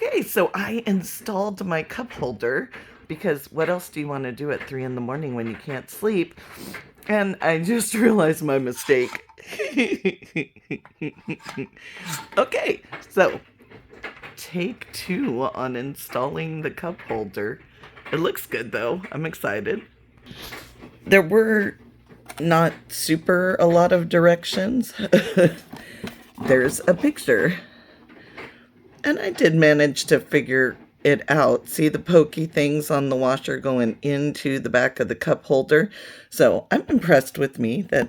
Okay, so I installed my cup holder because what else do you want to do at 3 in the morning when you can't sleep? And I just realized my mistake. Okay, so take two on installing the cup holder. It looks good though. I'm excited. There were not super a lot of directions. There's a picture. And I did manage to figure it out. See the pokey things on the washer going into the back of the cup holder? So I'm impressed with me that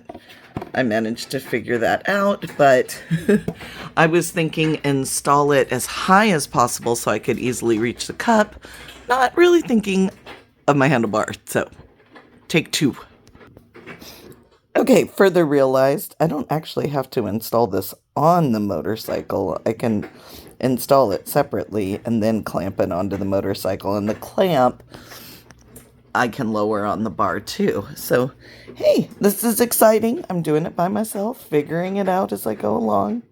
I managed to figure that out, but I was thinking install it as high as possible so I could easily reach the cup, not really thinking of my handlebar. So take two. Okay, further realized I don't actually have to install this on the motorcycle. I can install it separately and then clamp it onto the motorcycle. And the clamp I can lower on the bar too. So, hey, this is exciting. I'm doing it by myself, figuring it out as I go along.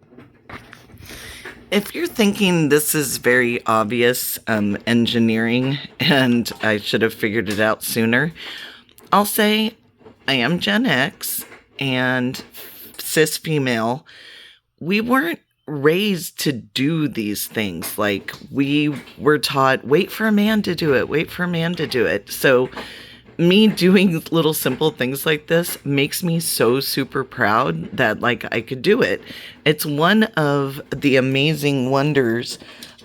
If you're thinking this is very obvious engineering and I should have figured it out sooner, I'll say I am Gen X and cis female. We weren't raised to do these things. Like, we were taught, wait for a man to do it, wait for a man to do it. So me doing little simple things like this makes me so super proud that like I could do it. It's one of the amazing wonders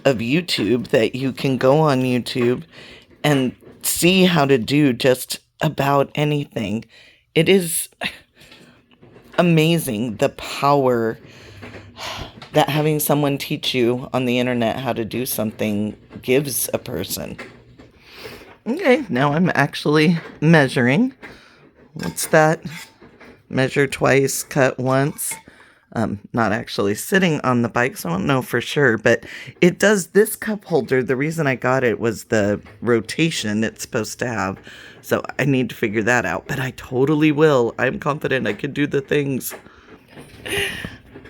of YouTube that you can go on YouTube and see how to do just about anything. It is amazing the power that having someone teach you on the internet how to do something gives a person. Okay, now I'm actually measuring. What's that? Measure twice, cut once. Not actually sitting on the bike, so I don't know for sure, but it does. This cup holder, the reason I got it was the rotation it's supposed to have. So I need to figure that out, but I totally will. I'm confident I can do the things.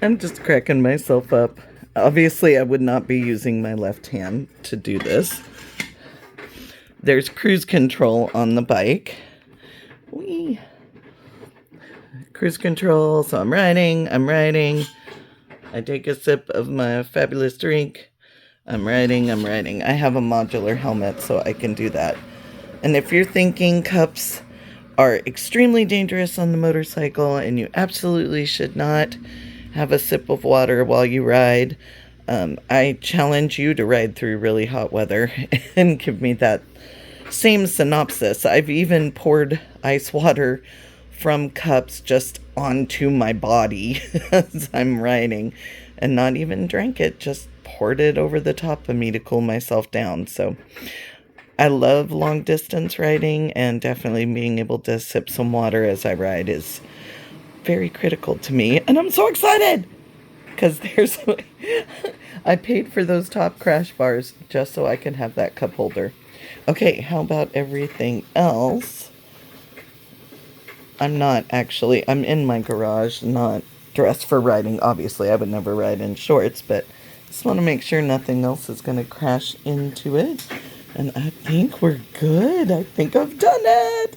I'm just cracking myself up. Obviously, I would not be using my left hand to do this. There's cruise control on the bike. Whee! Cruise control, so I'm riding. I take a sip of my fabulous drink. I'm riding. I have a modular helmet, so I can do that. And if you're thinking cups are extremely dangerous on the motorcycle and you absolutely should not have a sip of water while you ride, I challenge you to ride through really hot weather and give me that same synopsis. I've even poured ice water from cups just onto my body as I'm riding and not even drank it, just poured it over the top of me to cool myself down. So I love long distance riding, and definitely being able to sip some water as I ride is very critical to me. And I'm so excited because I paid for those top crash bars just so I can have that cup holder. Okay, how about everything else? I'm in my garage, not dressed for riding. Obviously, I would never ride in shorts, but just want to make sure nothing else is going to crash into it. And I think we're good. I think I've done it.